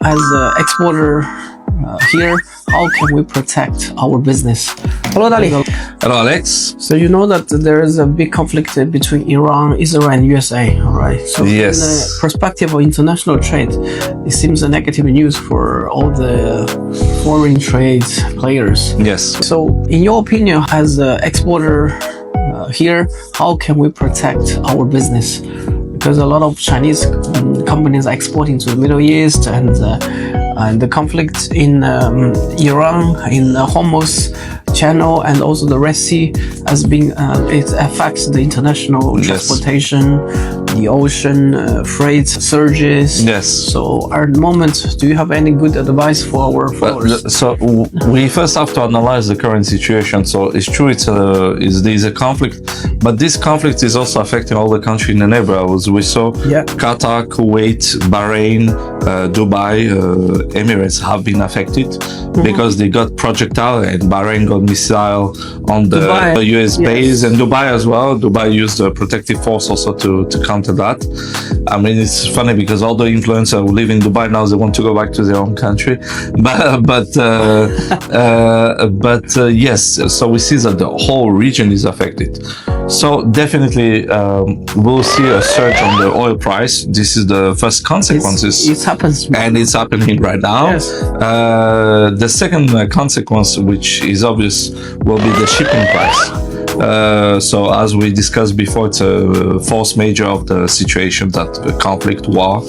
as an exporter here, how can we protect our business? Hello, Dali. Hello, Alex. So you know that there is a big conflict between Iran, Israel, and USA, all right? So Yes. from the perspective of international trade, it seems a negative news for all the foreign trade players. Yes. So in your opinion, as an exporter here, how can we protect our business? Because a lot of Chinese companies are exporting to the Middle East, and the conflict in Iran, in the Hormuz Channel, and also the Red Sea has been, it affects the international Yes. transportation, the ocean freight surges. Yes. So at the moment, do you have any good advice for our followers? We first have to analyze the current situation. So it's true, there's a conflict, but this conflict is also affecting all the countries in the neighborhoods. We saw Yeah. Qatar, Kuwait, Bahrain, Dubai, Emirates have been affected because they got projectile, and Bahrain got missile on the Dubai, US base, yes. and Dubai as well. Dubai used the protective force also to counter that. I mean, it's funny because all the influencers who live in Dubai now, they want to go back to their own country. But yes, so we see that the whole region is affected. So definitely we'll see a surge on the oil price. This is the first consequences. It happens. And it's happening right now. Yes. The second consequence, which is obvious, will be the shipping price. So as we discussed before, it's a force major of the situation, that the conflict, war.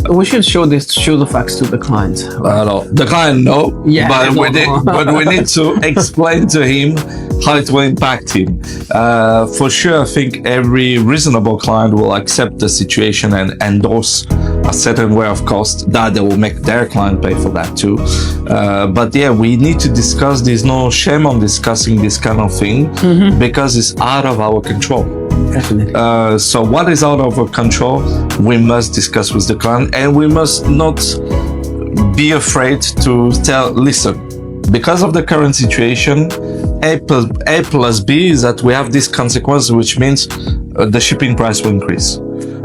We should show the facts to the client. No, the client, no. Yeah, but we need to explain to him how it will impact him. For sure, I think every reasonable client will accept the situation and endorse a certain way of cost that they will make their client pay for that too. But yeah, we need to discuss. There's no shame on discussing this kind of thing because it's out of our control. Definitely. So what is out of our control, we must discuss with the client, and we must not be afraid to tell, listen, because of the current situation, A plus B is that we have this consequence, which means the shipping price will increase.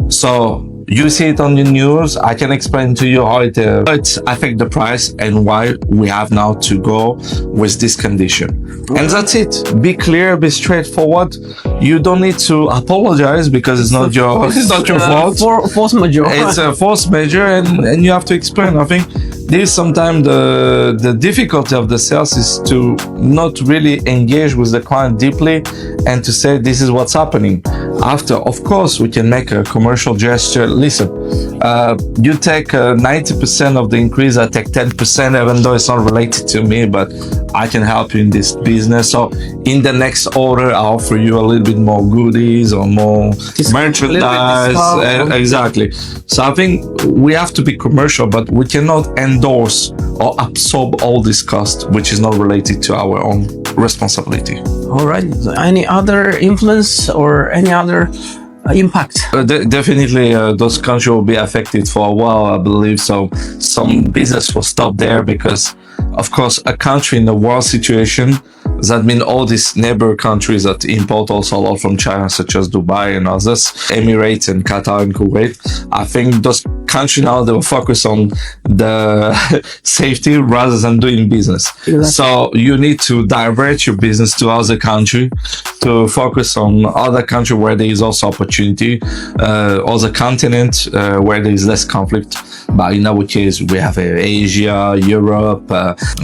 So you see it on the news. I can explain to you how it affects the price and why we have now to go with this condition. And that's it. Be clear, be straightforward. You don't need to apologize because it's not your fault. Force majeure. It's a force major, and you have to explain. I think this sometimes the difficulty of the sales is to not really engage with the client deeply and to say this is what's happening. After, of course, we can make a commercial gesture. Listen, you take 90% of the increase, I take 10%, even though it's not related to me, but I can help you in this business. So in the next order, I'll offer you a little bit more goodies or more merchandise. Exactly. So I think we have to be commercial, but we cannot endorse or absorb all this cost, which is not related to our own responsibility. All right. Any other influence or any other impact? Definitely, those countries will be affected for a while, I believe. So some business will stop there because, of course, a country in a war situation, that means all these neighbor countries that import also a lot from China, such as Dubai and others, Emirates and Qatar and Kuwait. I think those countries now, they will focus on the safety rather than doing business. Exactly. So you need to divert your business to other country, to focus on other country where there is also opportunity, other continent where there is less conflict. But in our case, we have Asia, Europe,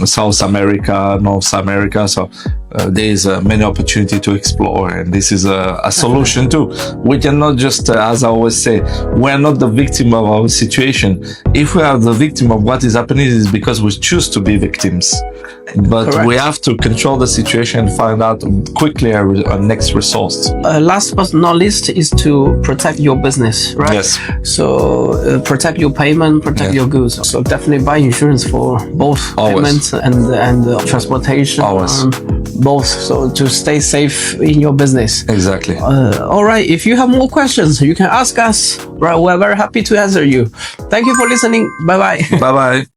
South America, North America. So there is many opportunity to explore, and this is a solution too. We cannot just, as I always say, we're not the victim of our situation. If we are the victim of what is happening, it's because we choose to be victims. But Correct. we have to control the situation and find out quickly our next resource. Last but not least is to protect your business, right? Yes. So protect your payment, protect your goods. So definitely buy insurance for both Always. payment and transportation. Always. Both, so to stay safe in your business. Exactly. All right. If you have more questions, you can ask us. Right, we're very happy to answer you. Thank you for listening. Bye bye. Bye bye.